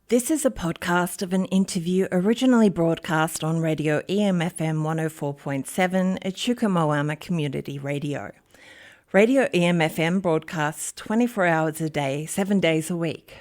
This is a podcast of an interview originally broadcast on Radio EMFM 104.7 at Chukamoama Community Radio. Radio EMFM broadcasts 24 hours a day, 7 days a week.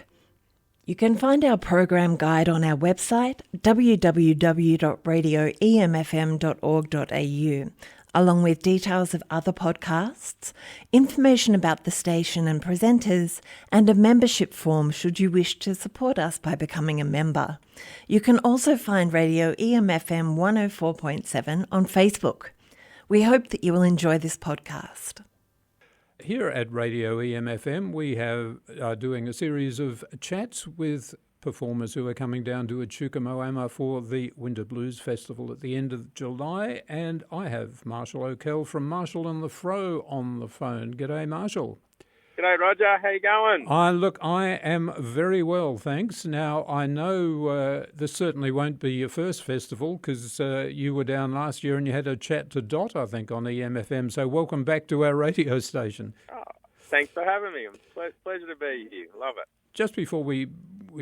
You can find our program guide on our website, www.radioemfm.org.au, along with details of other podcasts, information about the station and presenters, and a membership form should you wish to support us by becoming a member. You can also find Radio EMFM 104.7 on Facebook. We hope that you will enjoy this podcast. Here at Radio EMFM, we are doing a series of chats with performers who are coming down to Echuca Moama for the Winter Blues Festival at the end of July, and I have Marshall O'Kell from Marshall and the Fro on the phone. G'day, Marshall. G'day, Roger. How you going? I am very well, thanks. Now, I know this certainly won't be your first festival because you were down last year and you had a chat to Dot, I think, on EMFM, so welcome back to our radio station. Oh, thanks for having me. Pleasure to be here. Love it. Just before we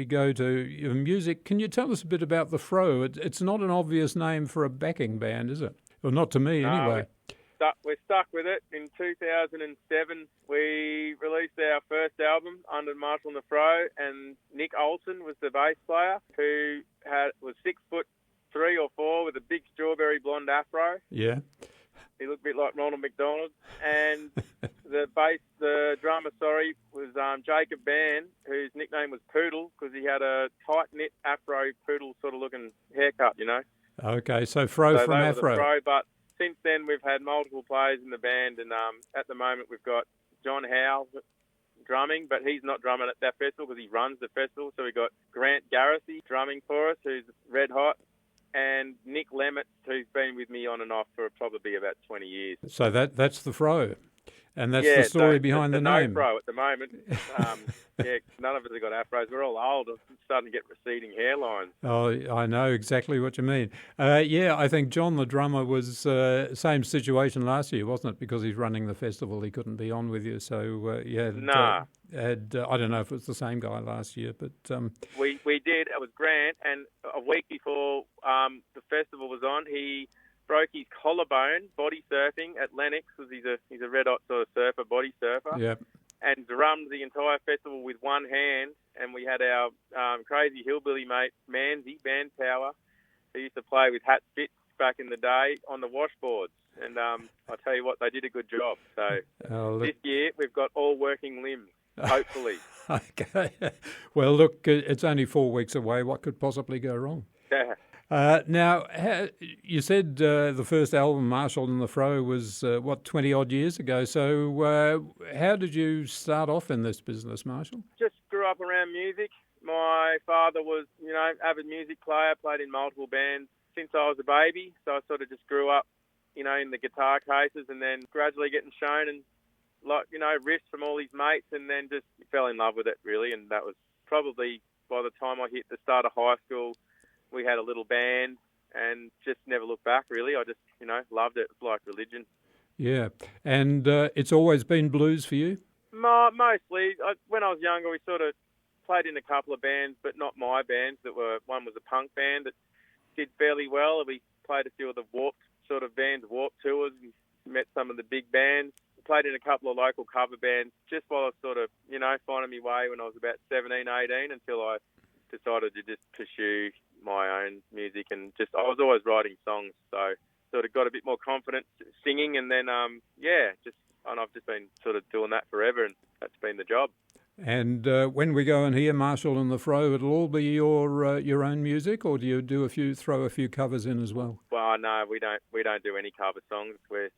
go to your music, can you tell us a bit about the Fro? It's not an obvious name for a backing band, is it? Well, not to me, anyway. We're stuck with it. In 2007, we released our first album under Marshall and the Fro, and Nick Olsen was the bass player, who was 6'3" or 4" with a big strawberry blonde afro. Yeah. He looked a bit like Ronald McDonald. And the drummer, was Jacob Bann, whose nickname was Poodle, because he had a tight-knit afro poodle sort of looking haircut, you know. Okay, so Fro from they Afro. Were the Fro, but since then we've had multiple players in the band, and at the moment we've got John Howe drumming, but he's not drumming at that festival because he runs the festival. So we've got Grant Garrity drumming for us, who's red hot, and Nick Lemmet, who's been with me on and off for probably about 20 years. So that's the Fro, and that's the story behind the name. No Fro at the moment. None of us have got afros. We're all old. I'm starting to get receding hairlines. Oh, I know exactly what you mean. I think John, the drummer, was same situation last year, wasn't it? Because he's running the festival, he couldn't be on with you. So I don't know if it was the same guy last year, but we did. It was Grant, and a week before the festival was on, he broke his collarbone body surfing at Lennox, because he's a red hot sort of surfer, body surfer. Yeah. And drummed the entire festival with one hand, and we had our crazy hillbilly mate Manzi, Band Power, who used to play with Hat Spitz back in the day on the washboards. And I tell you what, they did a good job. So this year we've got all working limbs, hopefully. Okay. Well, look, it's only 4 weeks away. What could possibly go wrong? Now, you said the first album, Marshall and the Fro, was, 20-odd years ago. So how did you start off in this business, Marshall? Just grew up around music. My father was, avid music player, played in multiple bands since I was a baby. So I sort of just grew up, in the guitar cases, and then gradually getting shown and, riffs from all his mates, and then just fell in love with it, really. And that was probably by the time I hit the start of high school. We had a little band and just never looked back, really. I just, loved it. It's like religion. Yeah. And it's always been blues for you? Mostly. When I was younger, we sort of played in a couple of bands, but not my bands. One was a punk band that did fairly well. We played a few of the Warped sort of bands, Warped tours, and met some of the big bands. Played in a couple of local cover bands just while I was sort of, finding my way when I was about 17, 18, until I decided to just pursue my own music, and I was always writing songs, so sort of got a bit more confident singing, and then and I've just been sort of doing that forever, and that's been the job. And when we go and hear Marshall and the Fro, it'll all be your own music, or do you throw a few covers in as well? Well, no, we don't do any cover songs. We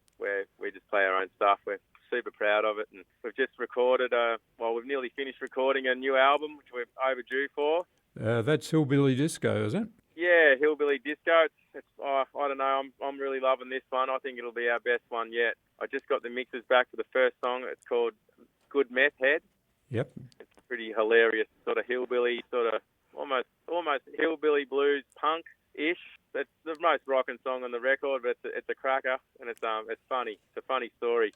just play our own stuff. We're super proud of it, and we've just recorded we've nearly finished recording a new album, which we're overdue for. That's Hillbilly Disco, is it? Yeah, Hillbilly Disco. I don't know. I'm really loving this one. I think it'll be our best one yet. I just got the mixes back for the first song. It's called Good Meth Head. Yep. It's pretty hilarious, sort of hillbilly, sort of almost hillbilly blues punk-ish. It's the most rocking song on the record, but it's a cracker, and it's funny. It's a funny story.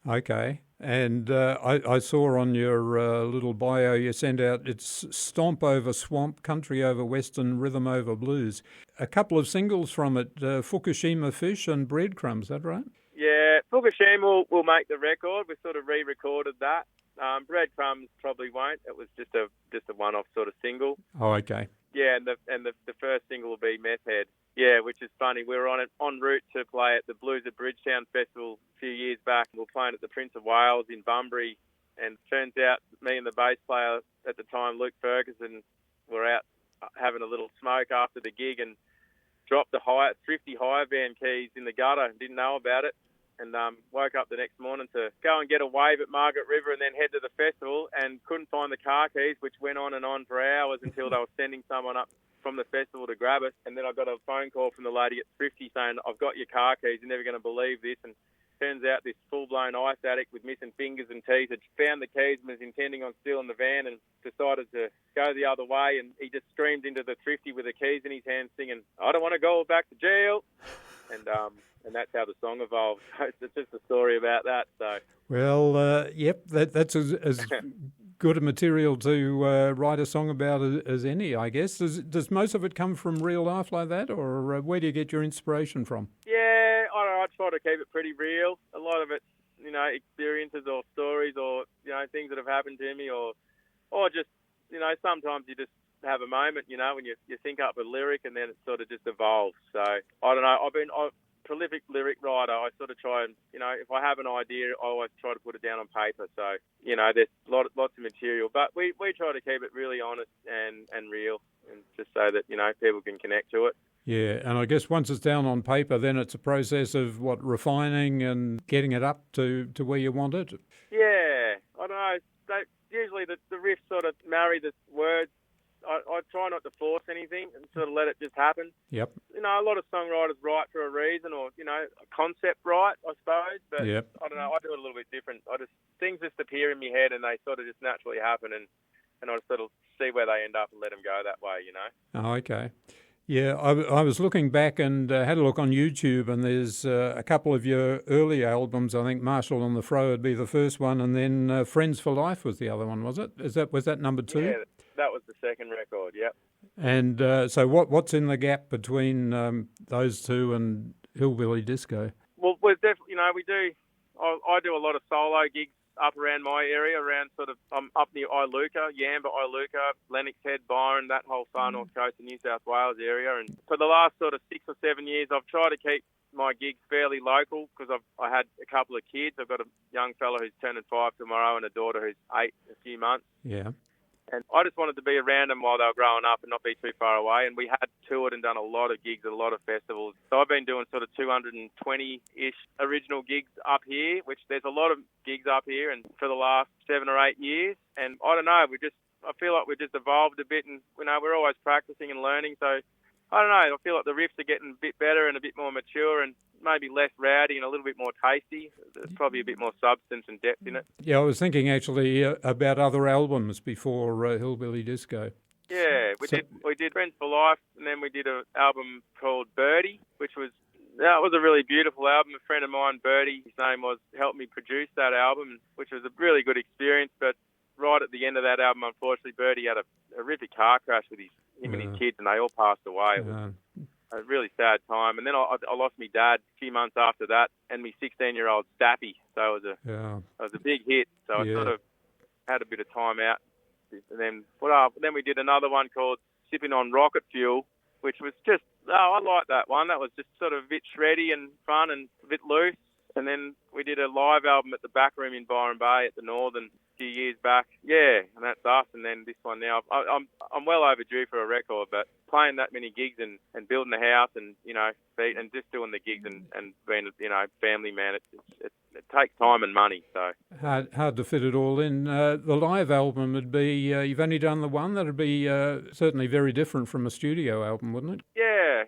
Okay. And I saw on your little bio you sent out, it's Stomp Over Swamp, Country Over Western, Rhythm Over Blues. A couple of singles from it, Fukushima Fish and Breadcrumbs, is that right? Yeah, Fukushima will make the record. We sort of re-recorded that. Breadcrumbs probably won't. It was just a one-off sort of single. Oh, okay. Yeah, and the first single will be Meth Head. Yeah, which is funny. We were en route to play at the Blues at Bridgetown Festival a few years back. We were playing at the Prince of Wales in Bunbury, and turns out me and the bass player at the time, Luke Ferguson, were out having a little smoke after the gig and dropped the Thrifty hire van keys in the gutter and didn't know about it. And woke up the next morning to go and get a wave at Margaret River and then head to the festival and couldn't find the car keys, which went on and on for hours until they were sending someone up from the festival to grab it. And then I got a phone call from the lady at Thrifty saying, I've got your car keys, you're never going to believe this. And turns out this full-blown ice addict with missing fingers and teeth had found the keys and was intending on stealing the van and decided to go the other way. And he just screamed into the Thrifty with the keys in his hand singing, I don't want to go back to jail. And that's how the song evolved. It's just a story about that. So, well, yep, that's as good a material to write a song about as any, I guess. Does most of it come from real life like that, or where do you get your inspiration from? Yeah, I try to keep it pretty real. A lot of it's, experiences or stories or, things that have happened to me or just, sometimes you just have a moment, when you think up a lyric and then it sort of just evolves. So, I don't know. I'm a prolific lyric writer. I sort of try and, if I have an idea, I always try to put it down on paper. So, there's lots of material. But we try to keep it really honest and real and just so that, people can connect to it. Yeah, and I guess once it's down on paper, then it's a process of, refining and getting it up to where you want it? Yeah, I don't know. Usually the riffs sort of marry the words. I try not to force anything and sort of let it just happen. Yep. A lot of songwriters write for a reason or, a concept write, I suppose. But yep. I don't know, I do it a little bit different. Things just appear in my head and they sort of just naturally happen and I just sort of see where they end up and let them go that way, Oh, okay. Yeah, I was looking back and had a look on YouTube, and there's a couple of your early albums. I think Marshall on the Fro would be the first one, and then Friends for Life was the other one, was it? Was that number 2? Yeah, that was the second record, yep. And so what's in the gap between those two and Hillbilly Disco? Well, we're definitely, we do. I do a lot of solo gigs up around my area, around sort of, I'm up near Iluka, Yamba, Iluka, Lennox Head, Byron, that whole far north coast of New South Wales area. And for the last sort of 6 or 7 years, I've tried to keep my gigs fairly local because I had a couple of kids. I've got a young fella who's turning 5 tomorrow and a daughter who's 8 in a few months. Yeah. And I just wanted to be around them while they were growing up and not be too far away. And we had toured and done a lot of gigs at a lot of festivals. So I've been doing sort of 220-ish original gigs up here, which there's a lot of gigs up here and for the last 7 or 8 years. And I don't know, I feel like we've just evolved a bit and, we're always practicing and learning. So I don't know, I feel like the riffs are getting a bit better and a bit more mature and maybe less rowdy and a little bit more tasty. There's probably a bit more substance and depth in it. Yeah, I was thinking actually about other albums before Hillbilly Disco. Yeah, we did Friends for Life, and then we did an album called Birdie, which was a really beautiful album. A friend of mine, Birdie, his name was, helped me produce that album, which was a really good experience. But right at the end of that album, unfortunately, Birdie had a horrific car crash with him and his kids, and they all passed away. It was a really sad time. And then I lost my dad a few months after that, and my 16-year-old Stappy. So it was a big hit. So I sort of had a bit of time out. And then we did another one called Sipping on Rocket Fuel, which was just, I like that one. That was just sort of a bit shreddy and fun and a bit loose. And then we did a live album at the Back Room in Byron Bay at the Northern a few years back. Yeah, and that's us. And then this one now. I'm well overdue for a record, but playing that many gigs and building a house and, and just doing the gigs and being, family man, it takes time and money. So hard to fit it all in. The live album would be, you've only done the one, that would be certainly very different from a studio album, wouldn't it? Yeah.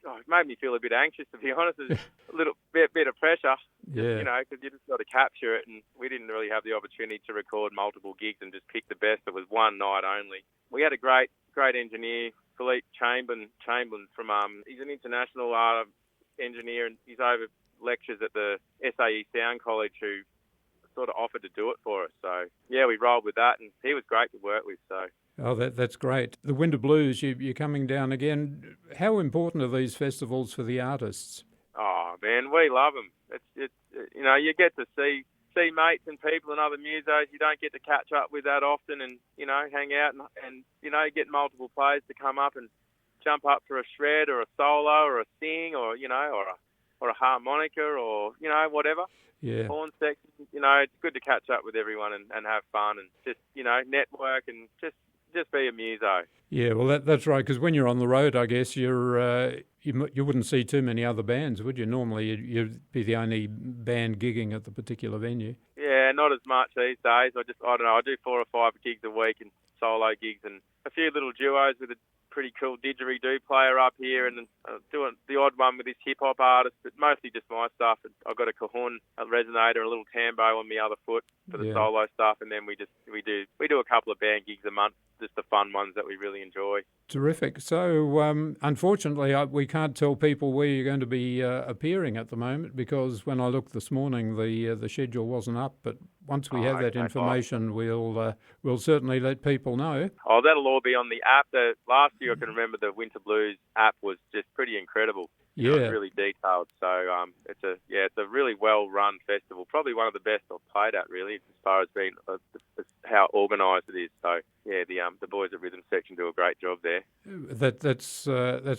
It made me feel a bit anxious, to be honest. There's a little bit of pressure, because you just got to capture it, and we didn't really have the opportunity to record multiple gigs and just pick the best. It was one night only. We had a great engineer, Philippe Chamberlain from, he's an international engineer, and he's over lectures at the SAE Sound College, who sort of offered to do it for us. So, yeah, we rolled with that, and he was great to work with. So. Oh, that's great. The Winter Blues, you're coming down again. How important are these festivals for the artists? Oh, man, we love them. It's you get to see mates and people and other musos you don't get to catch up with that often, and hang out and get multiple players to come up and jump up for a shred or a solo or a sing or or a harmonica or whatever. Yeah. Horn section. It's good to catch up with everyone and have fun and just network and just be a muso. Yeah, well that's right, because when you're on the road, I guess you wouldn't see too many other bands, would you? Normally you'd be the only band gigging at the particular venue. Yeah, not as much these days. I don't know, I do 4 or 5 gigs a week and solo gigs and a few little duos with a pretty cool didgeridoo player up here, and doing the odd one with this hip-hop artist, but mostly just my stuff. I've got a cajon, a resonator, and a little tambo on my other foot for the solo stuff, and then we do a couple of band gigs a month, just the fun ones that we really enjoy. Terrific. So, unfortunately, we can't tell people where you're going to be appearing at the moment, because when I looked this morning, the schedule wasn't up. But once we have that information, we'll certainly let people know. Oh, that'll all be on the app. Last year, I can remember the Winter Blues app was just pretty incredible. Yeah, it's really detailed. So it's a really well run festival. Probably one of the best I've played at, really, as far as being how organised it is. So yeah, the boys at Rhythm Section do a great job there. That's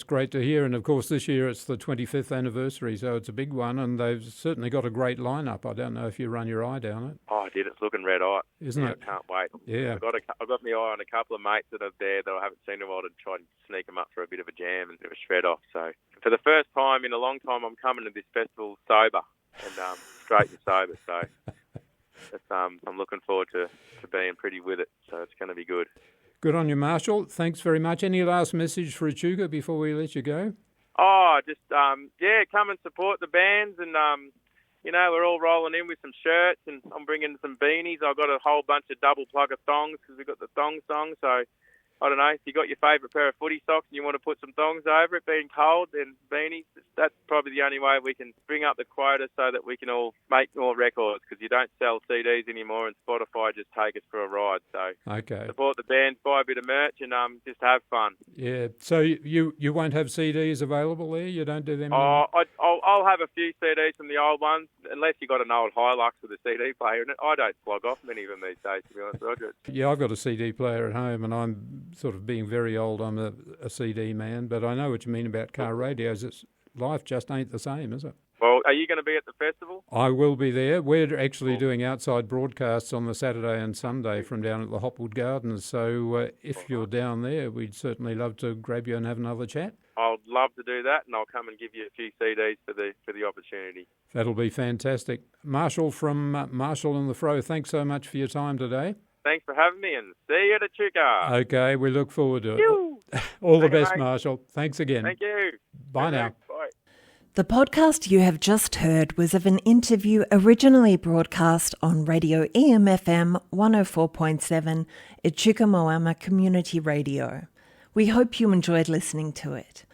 great to hear. And of course, this year it's the 25th anniversary, so it's a big one, and they've certainly got a great lineup. I don't know if you run your eye down it. Oh, I did. It's looking red hot, isn't it? I can't wait. Yeah, I've got my eye on a couple of mates that are there that I haven't seen in a while to try and sneak them up for a bit of a jam and a bit of a shred off. So for the first time in a long time, I'm coming to this festival sober and straight and sober. So I'm looking forward to being pretty with it. So it's going to be good. Good on you, Marshall. Thanks very much. Any last message for Echuca before we let you go? Oh, just come and support the bands, and we're all rolling in with some shirts, and I'm bringing some beanies. I've got a whole bunch of double plugger thongs because we've got the thong song. So I don't know, if you got your favourite pair of footy socks and you want to put some thongs over it, being cold, then beanies. That's probably the only way we can bring up the quota so that we can all make more records, because you don't sell CDs anymore and Spotify just take us for a ride. So support the band, buy a bit of merch, and just have fun. Yeah. So you won't have CDs available there? You don't do them? I'll have a few CDs from the old ones, unless you got an old Hilux with a CD player in it. I don't plug off many of them these days, to be honest with you. Yeah, I've got a CD player at home, and I'm sort of being very old. I'm a CD man, but I know what you mean about car radios. Life just ain't the same, is it? Well, are you going to be at the festival? I will be there. We're actually doing outside broadcasts on the Saturday and Sunday from down at the Hopwood Gardens. So if you're down there, we'd certainly love to grab you and have another chat. I'd love to do that, and I'll come and give you a few CDs for the opportunity. That'll be fantastic. Marshall from Marshall and the Fro, thanks so much for your time today. Thanks for having me, and see you at Echuca. Okay, we look forward to it. Phew. All the best, mate. Marshall. Thanks again. Thank you. Bye now. Bye. The podcast you have just heard was of an interview originally broadcast on Radio EMFM 104.7 Echuca Moama Community Radio. We hope you enjoyed listening to it.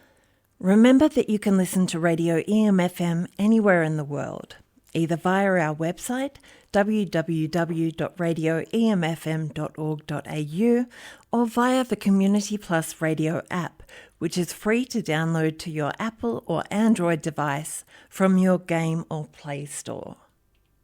Remember that you can listen to Radio EMFM anywhere in the world, either via our website www.radioemfm.org.au or via the Community Plus Radio app, which is free to download to your Apple or Android device from your Game or Play Store.